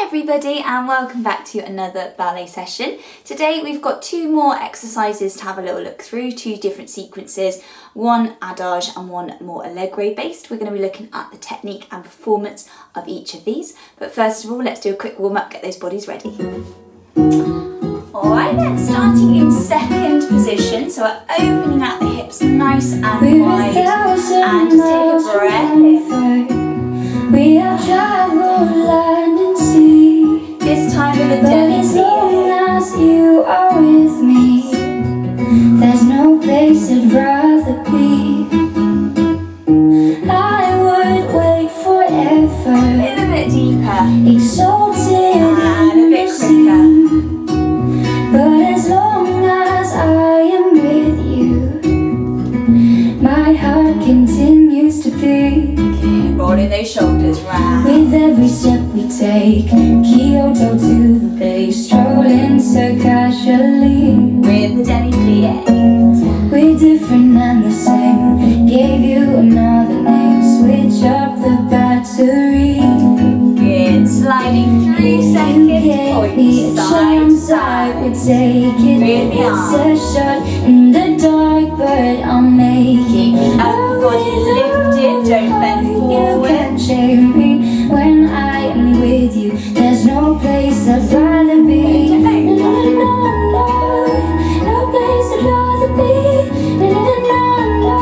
Hi everybody and welcome back to another ballet session. Today we've got two more exercises to have a little look through, two different sequences, one adage and one more allegro based. We're going to be looking at the technique and performance of each of these. But first of all, let's do a quick warm up, get those bodies ready. Alright then, starting in second position, so we're opening out the hips nice and wide and just take a breath in. We have traveled land and sea. This time with a but as long as you are with me, there's no place I'd rather be. I would wait forever, a little bit deeper, exalted and a bit quicker. But as long as I am with you, my heart continues to beat. Rolling those shoulders round. With every step we take, Kyoto to the bay, strolling so casually. With the demi-plie. We're different and the same. Gave you another name. Switch up the battery. Good. Sliding 3 seconds. Point side to side. Would take it. With the It's arm. a shot in the dark, but I'll make it. Upper body lifted. Don't bend You forward. can shame me when I am with you. There's no place I'd rather be. No, no, no, no, no place I'd rather be. No, no, no, no,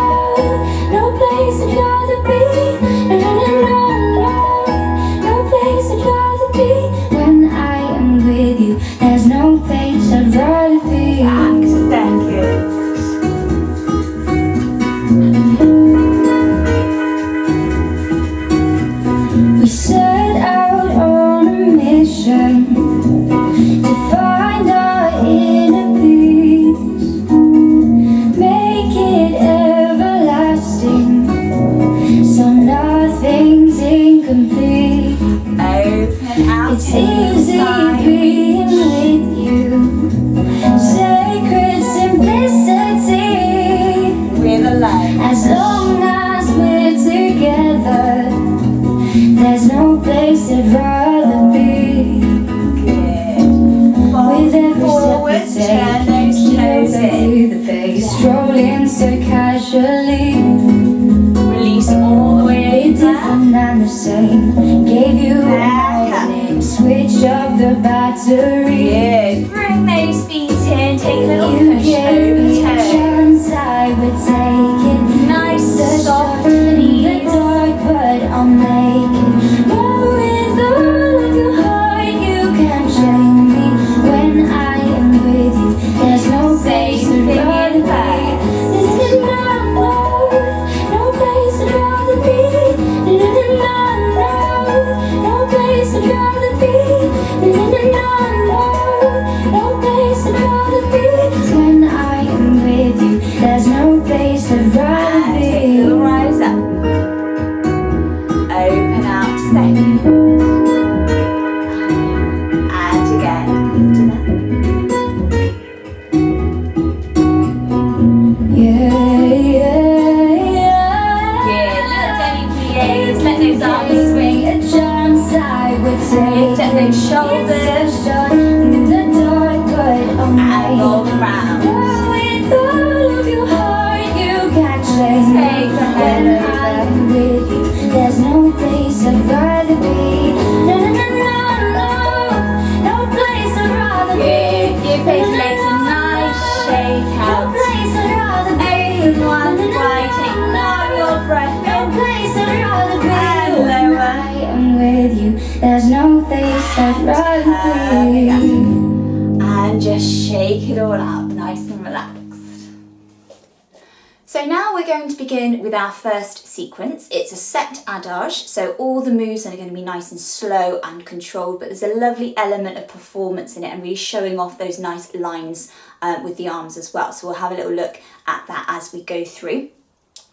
no place I'd rather be. No, no, no, no place I'd rather be. When I am with you, there's no place I'd rather be. Back to second. We set out on a mission to find our inner peace, make it everlasting, so nothing's incomplete. Open out. It's Take the easy side. being with you, sacred simplicity. With a leg. As long as we're together, there's no place I'd rather be. Good. With every Forward. step Turn we those take, toes in. to the face, strolling so casually. Release all the way We're over. different and the same. Gave you Back up. another name. Switch up the battery. Good. Bring those feet in. Take a little You push gave over me a toes. chance, I would take it. Nice, The soft shot in the knees. dark, but I'll make it. Oh, with all of your heart, you can't shame me. When I am with you, there's no place I'd rather be. No place I'd rather be. No place I'd rather be. No place I'd rather be. When I am with you, there's no place I'd rather Take a little be. rise up. Open out second. And again. Lifting up. Good. Little demi-plies. Let those arms swing. A chance I would take. Lift up those shoulders. It's a shot in the dark, but I'll And roll make it. around. With all of your heart, you can't shame me. Take the head When I'm with you, there's no place I'd rather be. No, no, no, no, no place I'd rather Good. be. Give those legs a nice shake No out. place I'd rather be. Open one wide. Take all your breath No in. place I'd rather be. And When lower. I am with you, there's no place I'd rather be. And just shake it all out, nice and relaxed. So now we're going to begin with our first sequence. It's a set adage, so all the moves are going to be nice and slow and controlled, but there's a lovely element of performance in it and really showing off those nice lines with the arms as well. So we'll have a little look at that as we go through.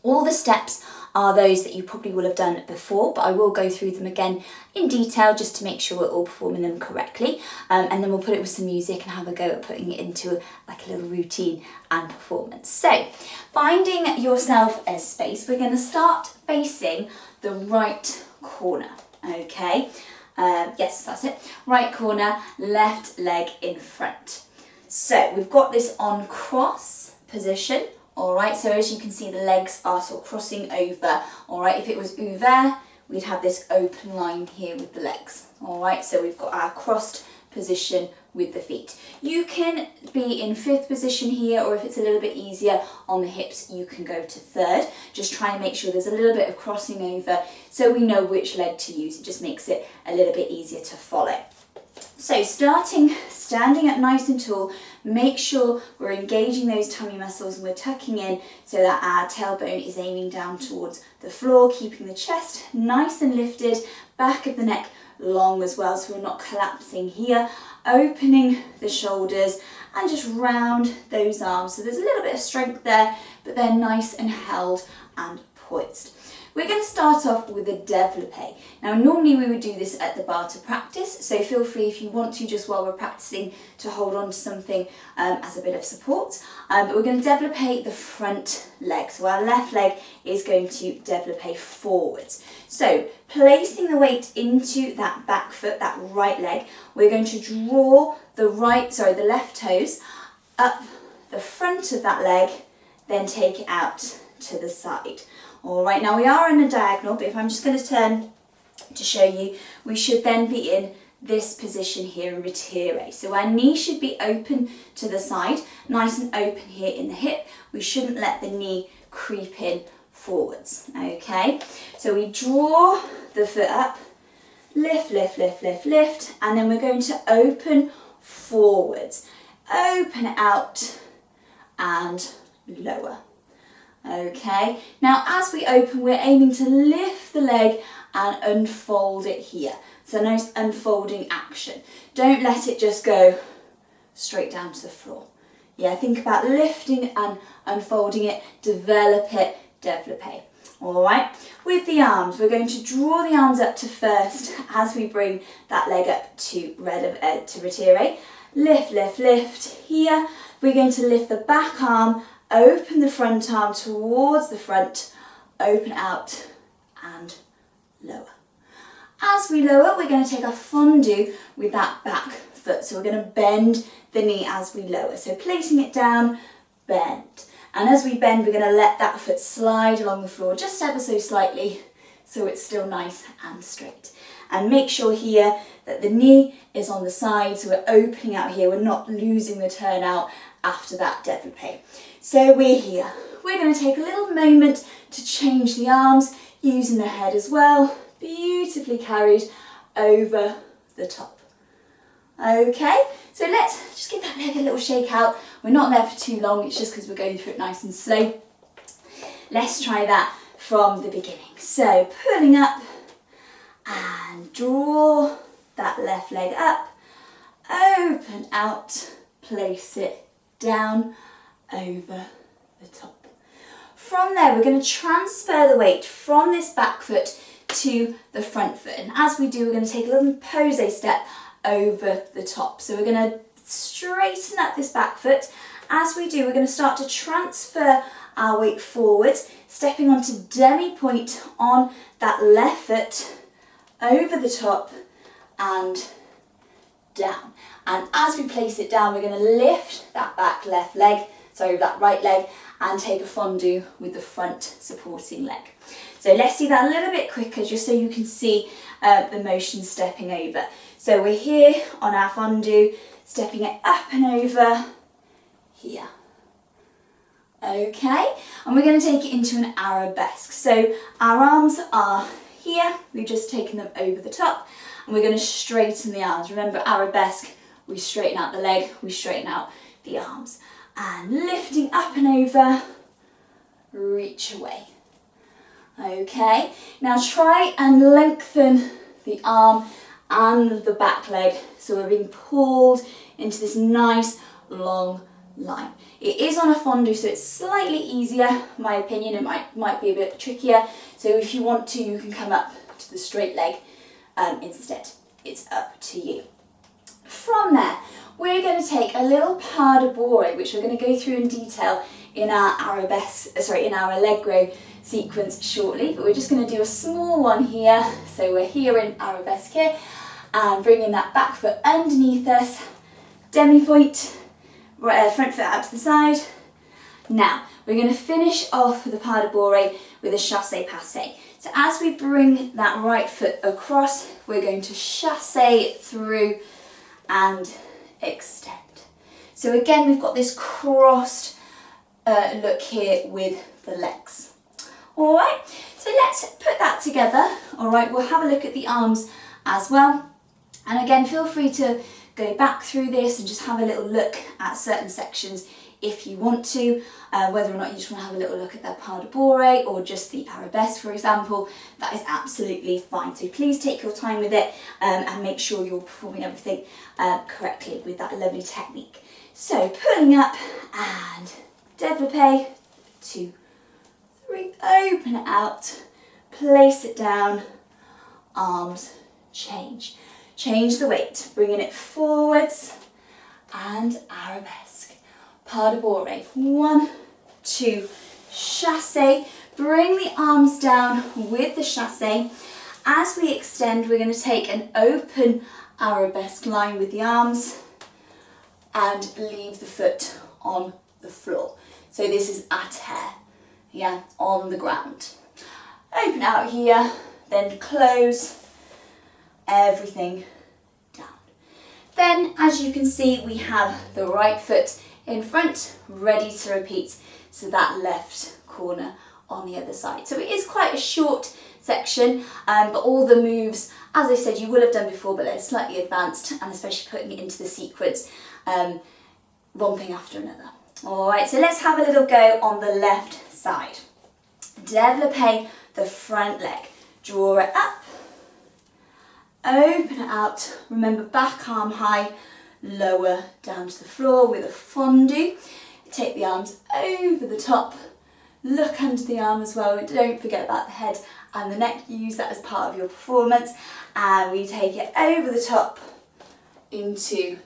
All the steps are those that you probably will have done before, but I will go through them again in detail just to make sure we're all performing them correctly. And then we'll put it with some music and have a go at putting it into like a little routine and performance. So, finding yourself a space, we're going to start facing the right corner, okay? Yes, that's it. Right corner, left leg in front. So we've got this on cross position. All right, so as you can see, the legs are sort of crossing over. All right, if it was ouvert, we'd have this open line here with the legs. All right, so we've got our crossed position with the feet. You can be in 5th position here, or if it's a little bit easier on the hips, you can go to 3rd. Just try and make sure there's a little bit of crossing over so we know which leg to use. It just makes it a little bit easier to follow. So standing up nice and tall, make sure we're engaging those tummy muscles and we're tucking in so that our tailbone is aiming down towards the floor, keeping the chest nice and lifted, back of the neck long as well, so we're not collapsing here, opening the shoulders and just round those arms. So there's a little bit of strength there, but they're nice and held and poised. We're going to start off with a développé. Now normally we would do this at the bar to practice, so feel free if you want to, just while we're practicing, to hold on to something as a bit of support. But we're going to développé the front leg. So our left leg is going to développé forwards. So placing the weight into that back foot, that right leg, we're going to draw the left toes up the front of that leg, then take it out to the side. All right, now we are in a diagonal, but if I'm just going to turn to show you, we should then be in this position here in retire. So our knee should be open to the side, nice and open here in the hip. We shouldn't let the knee creep in forwards, okay? So we draw the foot up, lift, lift, lift, lift, lift, and then we're going to open forwards, open out and lower. Okay, now as we open, we're aiming to lift the leg and unfold it here. So nice unfolding action. Don't let it just go straight down to the floor. Yeah, think about lifting and unfolding it, develop it, développé. All right, with the arms, we're going to draw the arms up to first as we bring that leg up to retire. Lift, lift, lift. Here, we're going to lift the back arm, open the front arm towards the front, open out and lower. As we lower, we're going to take a fondue with that back foot. So we're going to bend the knee as we lower. So placing it down, bend. And as we bend, we're going to let that foot slide along the floor just ever so slightly so it's still nice and straight. And make sure here that the knee is on the side, so we're opening out here. We're not losing the turnout after that développé. So we're here. We're going to take a little moment to change the arms, using the head as well. Beautifully carried over the top. Okay, so let's just give that leg a little shake out. We're not there for too long, it's just because we're going through it nice and slow. Let's try that from the beginning. So pulling up and draw that left leg up, open out, place it down over the top. From there, we're going to transfer the weight from this back foot to the front foot. And as we do, we're going to take a little pose step over the top. So we're going to straighten up this back foot. As we do, we're going to start to transfer our weight forward, stepping onto demi-point on that left foot, over the top and down. And as we place it down, we're going to lift that that right leg, and take a fondue with the front supporting leg. So let's do that a little bit quicker, just so you can see the motion stepping over. So we're here on our fondue, stepping it up and over here. Okay, and we're going to take it into an arabesque. So our arms are here, we've just taken them over the top, and we're going to straighten the arms. Remember, arabesque, we straighten out the leg, we straighten out the arms. And lifting up and over, reach away. Okay, now try and lengthen the arm and the back leg so we're being pulled into this nice long line. It is on a fondue, so it's slightly easier, in my opinion. It might be a bit trickier, so if you want to, you can come up to the straight leg instead. It's up to you. From there, we're going to take a little pas de bourrée, which we're going to go through in detail in our Allegro sequence shortly, but we're just going to do a small one here. So we're here in arabesque here, and bringing that back foot underneath us, demi-point, front foot out to the side. Now, we're going to finish off the pas de bourrée with a chassé passé. So as we bring that right foot across, we're going to chassé through and extend. So again, we've got this crossed look here with the legs. All right, so let's put that together. All right, we'll have a look at the arms as well. And again, feel free to go back through this and just have a little look at certain sections if you want to, whether or not you just want to have a little look at their pas de bourrée or just the arabesque, for example, that is absolutely fine. So please take your time with it and make sure you're performing everything correctly with that lovely technique. So pulling up and développé, 2, 3, open it out, place it down, arms, change. Change the weight, bringing it forwards and arabesque. Pas de bourrée, 1, 2, chassé. Bring the arms down with the chassé. As we extend, we're going to take an open arabesque line with the arms and leave the foot on the floor. So this is à terre, yeah, on the ground. Open out here, then close everything down. Then, as you can see, we have the right foot in front, ready to repeat. So that left corner on the other side. So it is quite a short section, but all the moves, as I said, you will have done before, but they're slightly advanced, and especially putting it into the sequence, one thing after another. All right, so let's have a little go on the left side. Développé the front leg, draw it up, open it out, remember back arm high, lower down to the floor with a fondue. Take the arms over the top, look under the arm as well, don't forget about the head and the neck, use that as part of your performance, and we take it over the top into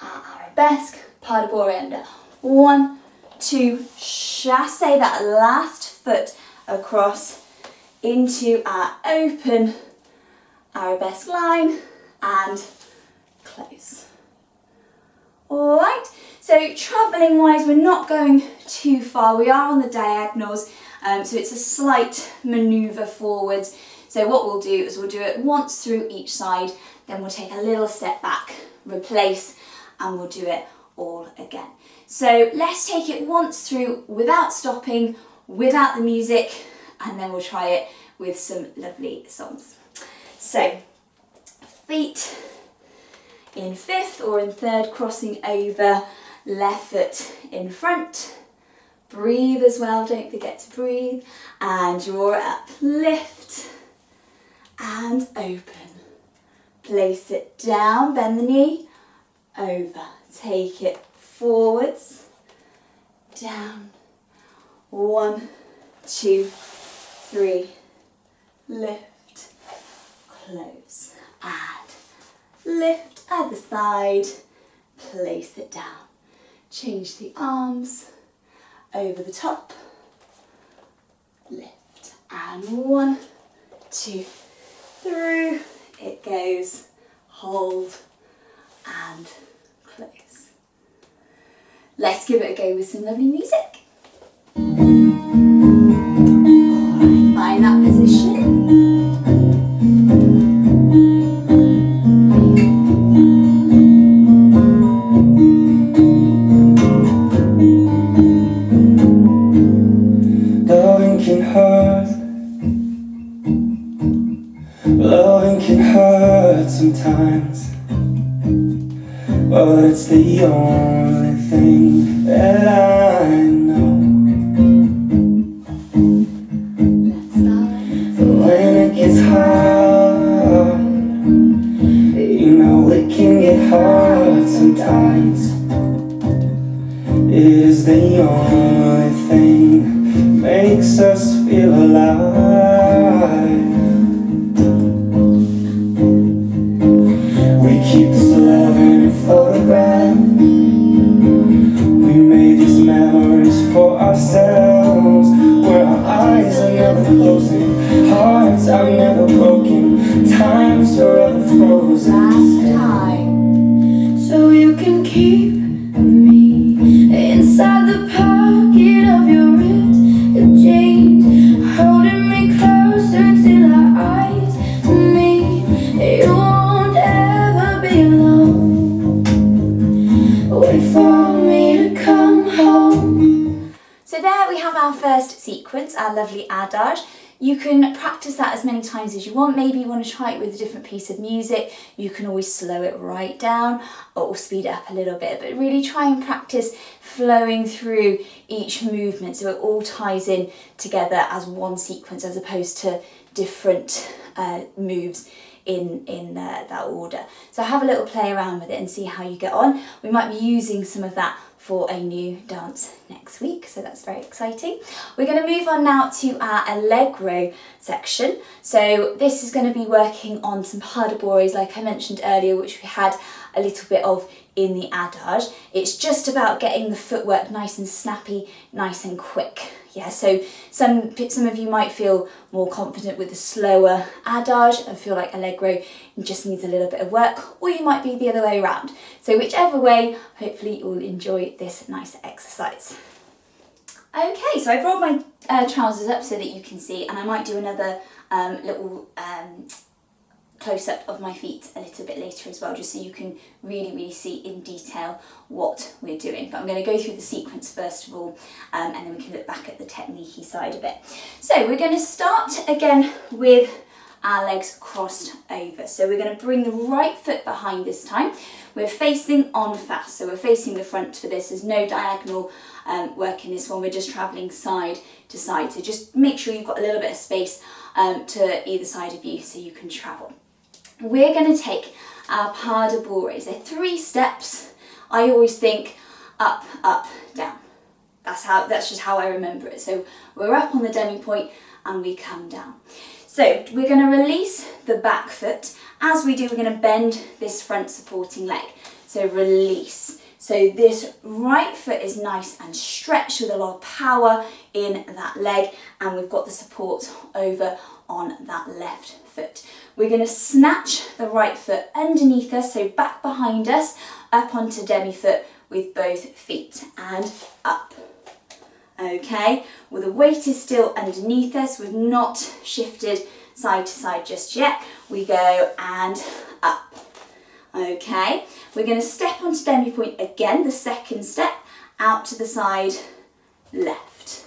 our arabesque, pas de bourrée under. 1, 2, chassé that last foot across into our open arabesque line and close. All right, so travelling wise, we're not going too far. We are on the diagonals, so it's a slight manoeuvre forwards. So what we'll do is we'll do it once through each side, then we'll take a little step back, replace, and we'll do it all again. So let's take it once through without stopping, without the music, and then we'll try it with some lovely songs. So feet in 5th or in 3rd, crossing over, left foot in front. Breathe as well, don't forget to breathe. And draw it up, lift and open. Place it down, bend the knee, over. Take it forwards, down. 1, 2, 3, lift, close, and lift. Other side, place it down. Change the arms, over the top, lift, and 1, 2, through it goes, hold, and close. Let's give it a go with some lovely music. Alright, find that position. Loving can hurt sometimes, but it's the only thing that I know. When it gets hard, you know it can get hard sometimes. It is the only thing that makes us feel alive. Keep this love in a photograph. We made these memories for ourselves, where our eyes are never closing, hearts are never broken, time's forever frozen. keep me inside the pocket of your ripped jeans, holding me closer till our eyes meet. You won't ever be alone. Wait for me to come home. So there we have our first sequence, our lovely adage. You can practice that as many times as you want. Maybe you want to try it with a different piece of music. You can always slow it right down or speed it up a little bit, but really try and practice flowing through each movement so it all ties in together as one sequence as opposed to different moves in that order. So have a little play around with it and see how you get on. We might be using some of that for a new dance next week, so that's very exciting. We're going to move on now to our Allegro section. So this is going to be working on some pas de bourrées like I mentioned earlier, which we had a little bit of in the adage. It's just about getting the footwork nice and snappy, nice and quick. Yeah, so some of you might feel more confident with the slower adage and feel like Allegro just needs a little bit of work, or you might be the other way around. So whichever way, hopefully you'll enjoy this nice exercise. Okay, so I've rolled my trousers up so that you can see, and I might do another little close-up of my feet a little bit later as well, just so you can really see in detail what we're doing. But I'm going to go through the sequence first of all, and then we can look back at the technique-y side of it. So we're going to start again with our legs crossed over. So we're going to bring the right foot behind this time. We're facing en face, so we're facing the front for this. There's no diagonal work in this one, we're just travelling side to side. So just make sure you've got a little bit of space to either side of you so you can travel. We're going to take our pas de bourrées. They're 3 steps. I always think up, up, down. That's just how I remember it. So we're up on the demi point and we come down. So we're going to release the back foot. As we do, we're going to bend this front supporting leg. So release. So this right foot is nice and stretched with a lot of power in that leg, and we've got the support over on that left foot. We're going to snatch the right foot underneath us, so back behind us, up onto demi foot with both feet and up. Okay, well the weight is still underneath us, we've not shifted side to side just yet. We go and up. Okay, we're going to step onto demi point again, the second step, out to the side, left.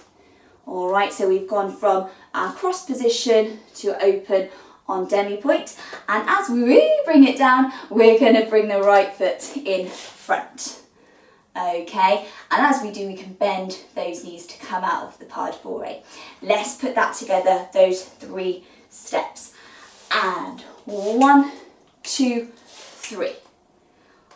All right, so we've gone from our cross position to open on demi point, and as we really bring it down, we're going to bring the right foot in front. Okay, and as we do, we can bend those knees to come out of the pas de bourrée. Let's put that together, those 3 steps. And 1, 2, 3.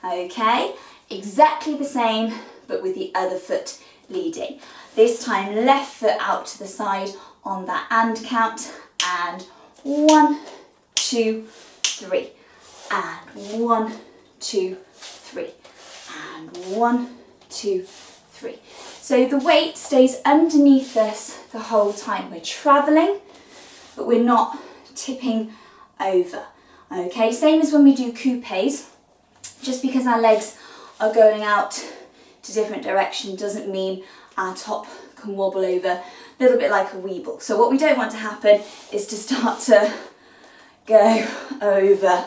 Okay, exactly the same, but with the other foot leading. This time, left foot out to the side on that and count, and 1, 2, 3, and 1, 2, 3, and 1, 2, 3. So the weight stays underneath us the whole time. We're travelling, but we're not tipping over. Okay, same as when we do coupes. Just because our legs are going out to different directions doesn't mean our top can wobble over, a little bit like a weeble. So what we don't want to happen is to start to go over.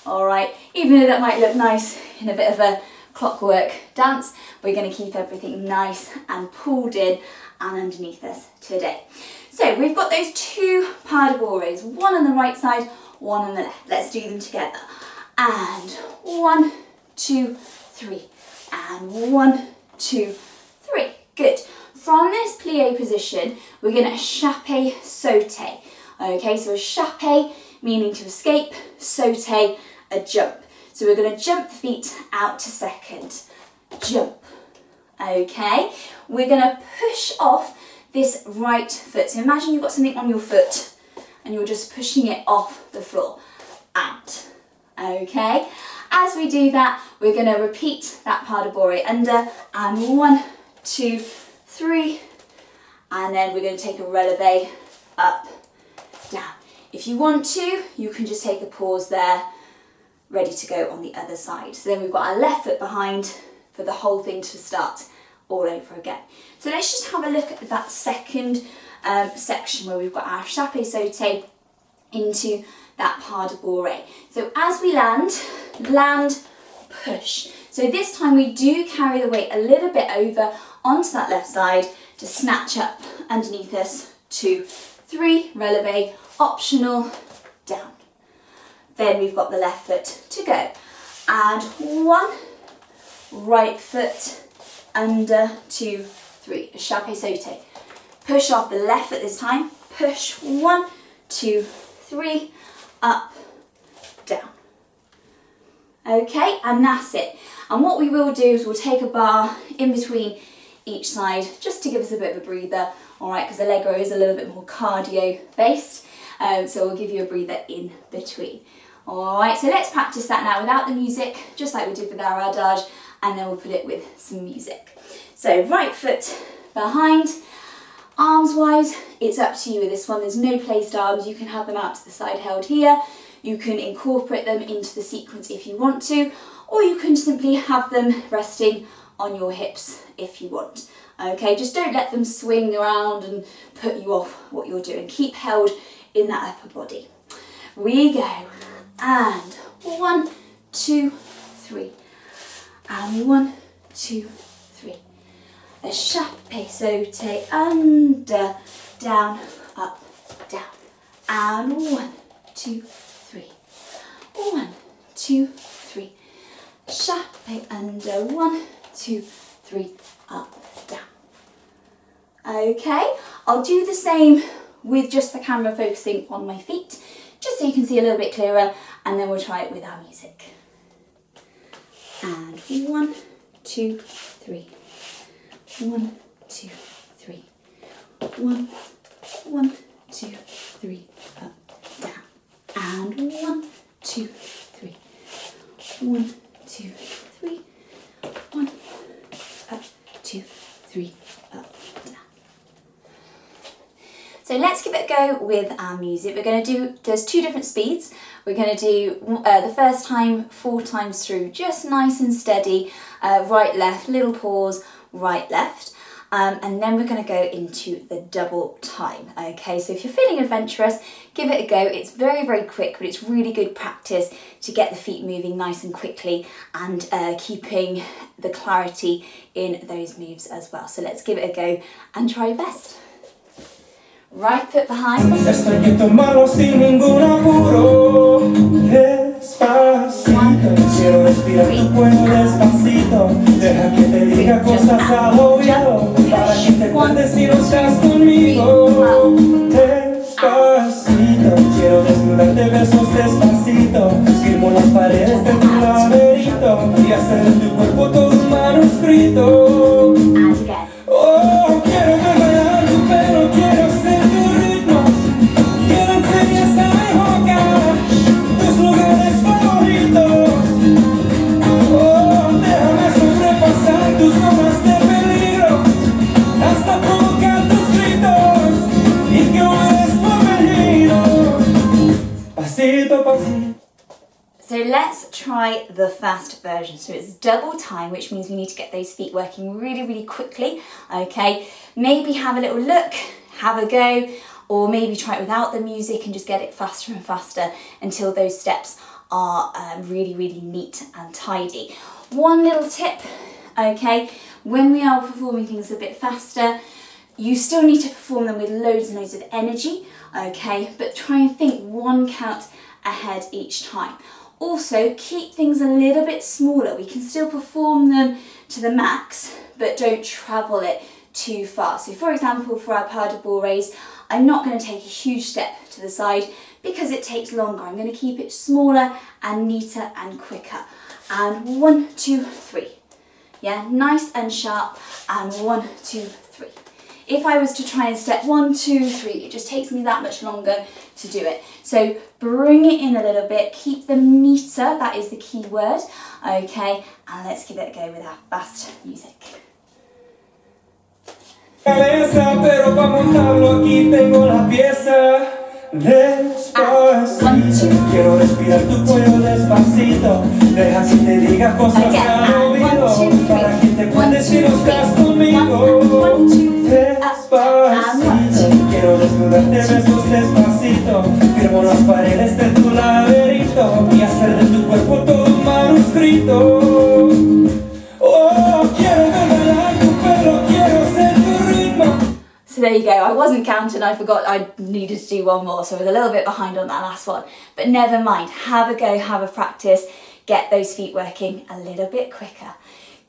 All right, even though that might look nice in a bit of a clockwork dance, we're going to keep everything nice and pulled in and underneath us today. So we've got those 2 pas de bourrées, one on the right side, one on the left. Let's do them together. And 1, 2, 3, and 1, 2, 3. Good. From this plie position, we're going to chape saute. Okay, so a chape meaning to escape, saute, a jump. So we're going to jump the feet out to second, jump. Okay, we're going to push off this right foot. So imagine you've got something on your foot and you're just pushing it off the floor, out. Okay, as we do that, we're going to repeat that pas de bourrée under, and 1, 2, 3, and then we're going to take a releve up, down. If you want to, you can just take a pause there ready to go on the other side. So then we've got our left foot behind for the whole thing to start all over again. So let's just have a look at that second section where we've got our chape sauté into that pas de bourrée. So as we land, push. So this time we do carry the weight a little bit over onto that left side to snatch up underneath us. 2, 3, releve, optional, down. Then we've got the left foot to go. And 1, right foot, under, 2, 3, a chape sauté. Push off the left foot this time, push, 1, 2, 3, up, down. Okay, and that's it. And what we will do is we'll take a bar in between each side just to give us a bit of a breather, all right, because Allegro is a little bit more cardio based, so we'll give you a breather in between. All right, so let's practice that now without the music, just like we did with our adage, and then we'll put it with some music. So right foot behind, arms wide, it's up to you with this one. There's no placed arms, you can have them out to the side held here, you can incorporate them into the sequence if you want to, or you can simply have them resting on your hips if you want. Okay, just don't let them swing around and put you off what you're doing. Keep held in that upper body. We go, and 1, 2, 3, and 1, 2, 3. A chape sauté, under, down, up, down, and 1, 2, 3, 1, 2, 3. Chape under, 1, 2, 3, up, down. Okay, I'll do the same with just the camera focusing on my feet, just so you can see a little bit clearer, and then we'll try it with our music. And 1, 2, 3. 1, 2, 3. 1, 2, 3, up, down. And 1, 2, 3. 1, 2, 3. 1, up, 2, 3, up, down. So let's give it a go with our music. We're going to do, there's 2 different speeds. We're going to do the first time 4 times through, just nice and steady, right, left, little pause, right, left. And then we're going to go into the double time. Okay, so if you're feeling adventurous, give it a go. It's very, very quick, but it's really good practice to get the feet moving nice and quickly and keeping the clarity in those moves as well. So let's give it a go and try your best. Right foot behind. Estoy que tomarlo sin ningún apuro. Despacito, quiero respirar tu cuello despacito. Deja que te diga cosas al oído, para que te acuerdes si no estás conmigo. Despacito, quiero desnudarte besos despacito. Firmo las paredes de tu laberinto y hacer de tu cuerpo todo un manuscrito. Oh, quiero ver bailar tu pelo, quiero ser tu ritmo. Quiero enseñarte a invocar tus lugares favoritos. Oh, déjame sobrepasar tus zonas de peligro, hasta provocar tus gritos y que hueles femenino. Pasito, pasito. So let's try the fast version. So it's double time, which means we need to get those feet working really, really quickly. Okay, maybe have a little look, have a go, or maybe try it without the music and just get it faster and faster until those steps are really, really neat and tidy. One little tip, okay, when we are performing things a bit faster, you still need to perform them with loads and loads of energy, okay, but try and think 1 count ahead each time. Also, keep things a little bit smaller. We can still perform them to the max, but don't travel it too far. So for example, for our pas de bourrées, I'm not going to take a huge step to the side because it takes longer. I'm going to keep it smaller and neater and quicker. And 1, 2, 3. Yeah, nice and sharp. And 1, 2, 3. If I was to try and step 1, 2, 3, it just takes me that much longer to do it. So bring it in a little bit, keep them neater, that is the key word, okay, and let's give it a go with our fast music. Pero para montarlo aquí tengo la pieza. Despacito, quiero respirar tu cuello despacito. Deja que te diga cosas al oído, para que te cuentes si no estás conmigo. Despacito, quiero desnudarte besos despacito. Firmo las paredes de tu laberinto y hacer de tu cuerpo todo un manuscrito. Oh, quiero bailar tu pelo, quiero ser tu ritmo. So there you go. I wasn't counting, I forgot I needed to do one more, so I was a little bit behind on that last one. But never mind, have a go, have a practice, get those feet working a little bit quicker.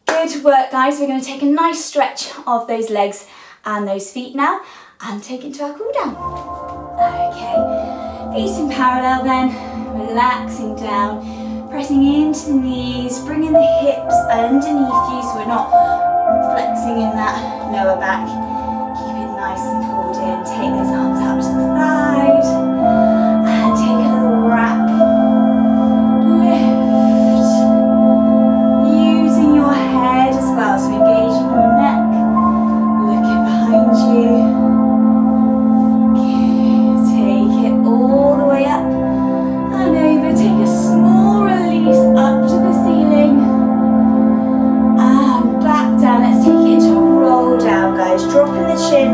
Good work, guys. We're going to take a nice stretch of those legs and those feet now and take it into our cool down. Okay, feet in parallel then, relaxing down, pressing into the knees, bringing the hips underneath you so we're not flexing in that lower back. Nice and pulled in. Take those arms out to the side and take a little wrap. Lift. Using your head as well, so engaging your neck. Looking behind you. Good. Take it all the way up and over. Take a small release up to the ceiling and back down. Let's take it into a roll down, guys. Dropping the chin.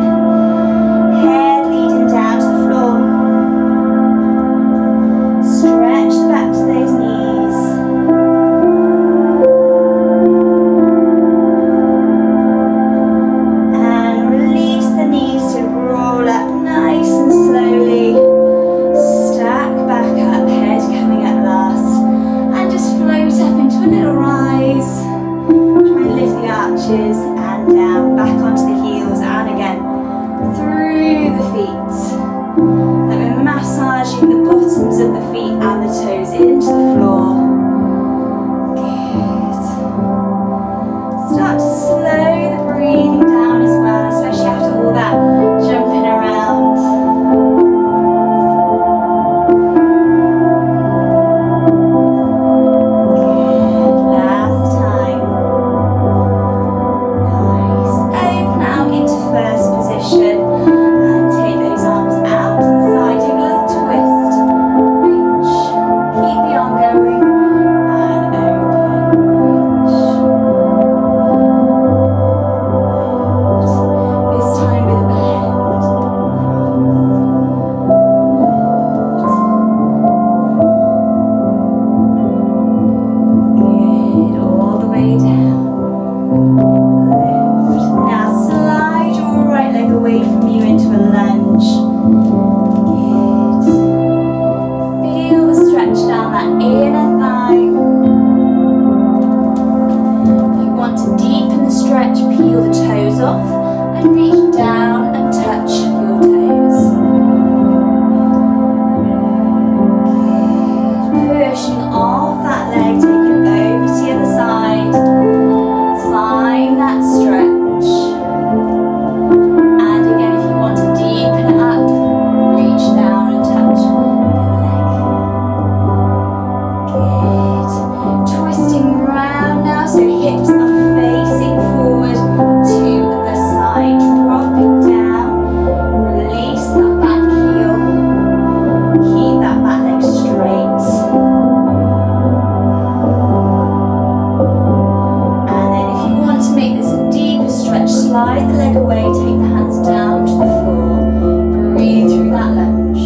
And down, back onto the heels, and again through the feet. Then we're massaging the bottoms of the feet and the toes into the floor. Good. Start to slow the breathing down as well, especially after all that jumping around. Slide the leg away, take the hands down to the floor. Breathe through that lunge.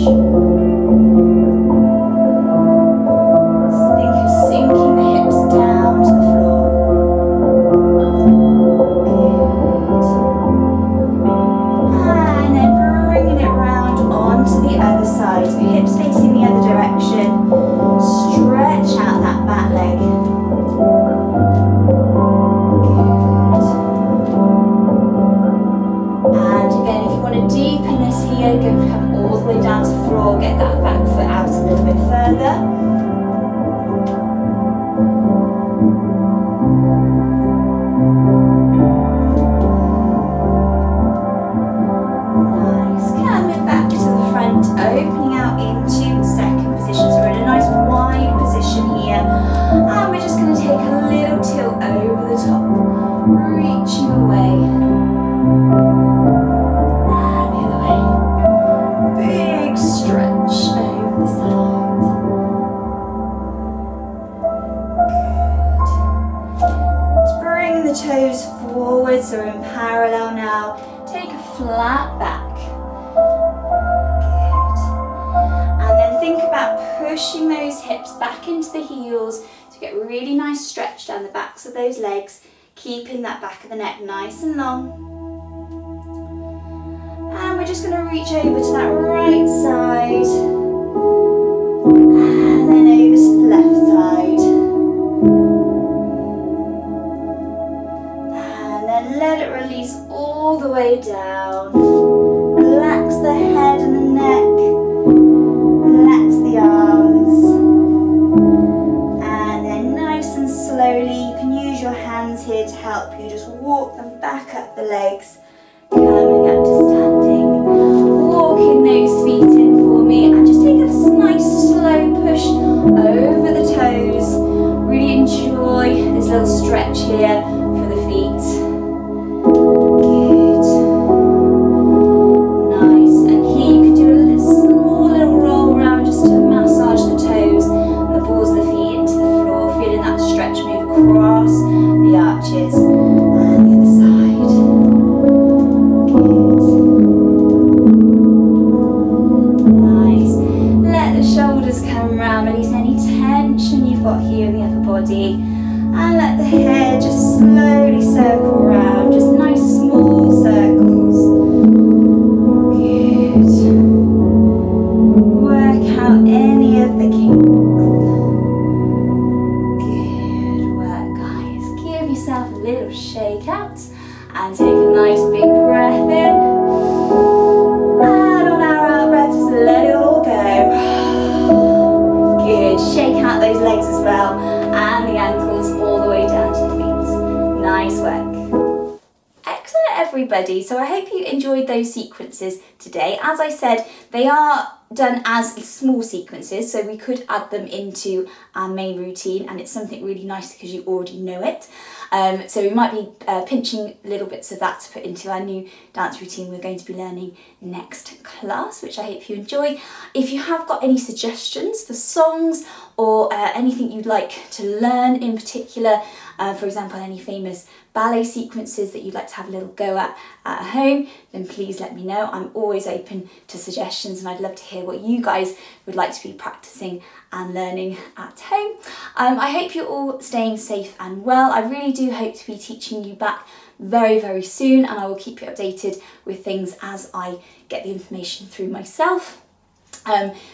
Think of sinking the hips down to the floor. Good. And then bringing it round onto the other side. So hips facing the other direction. Stretch out that back leg. Deepen this here, come all the way down to the floor, get that back foot out a little bit further. Nice, coming back to the front, opening out into second position. So we're in a nice wide position here, and we're just going to take a little tilt over the top, reaching away. Stretch. toes forward, so we're in parallel now. Take a flat back. Good. And then think about pushing those hips back into the heels to get really nice stretch down the backs of those legs, keeping that back of the neck nice and long. And we're just going to reach over to that right side. And then over to the left side. And then let it release all the way down. Relax the head and the neck. Relax the arms. And then nice and slowly, you can use your hands here to help you. Just walk them back up the legs. Coming up to standing. Walking those feet in for me. And just take a nice slow push over the toes. Really enjoy this little stretch here for the feet. Good. Nice. And here you can do a small little roll around just to massage the toes and the balls of the feet into the floor. Feeling that stretch move across the arches and the other side. Good. Nice. Let the shoulders come round, release any tension you've got here in the upper body. And let the head just slowly circle around, just nice small circles. Good. Work out any of the kinks. Good work, guys. Give yourself a little shake out and take a nice big breath in. And on our out breath, just let it all go. Good. Shake out those legs as well and the ankles all the way down to the feet. Nice work. Excellent, everybody. So I hope you enjoyed those sequences today. As I said, they are done as small sequences, so we could add them into our main routine, and it's something really nice because you already know it. So we might be pinching little bits of that to put into our new dance routine we're going to be learning next class, which I hope you enjoy. If you have got any suggestions for songs or anything you'd like to learn in particular, for example, any famous ballet sequences that you'd like to have a little go at home, then please let me know. I'm always open to suggestions and I'd love to hear what you guys would like to be practicing and learning at home. I hope you're all staying safe and well. I really do hope to be teaching you back very, very soon, and I will keep you updated with things as I get the information through myself.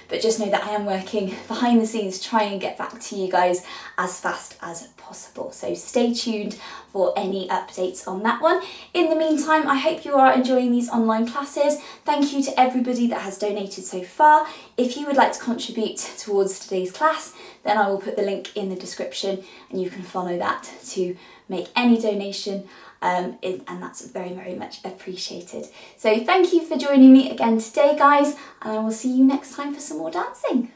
But just know that I am working behind the scenes trying to get back to you guys as fast as possible. So stay tuned for any updates on that one. In the meantime, I hope you are enjoying these online classes. Thank you to everybody that has donated so far. If you would like to contribute towards today's class, then I will put the link in the description and you can follow that to make any donation. And that's very, very much appreciated. So thank you for joining me again today, guys, and I will see you next time for some more dancing.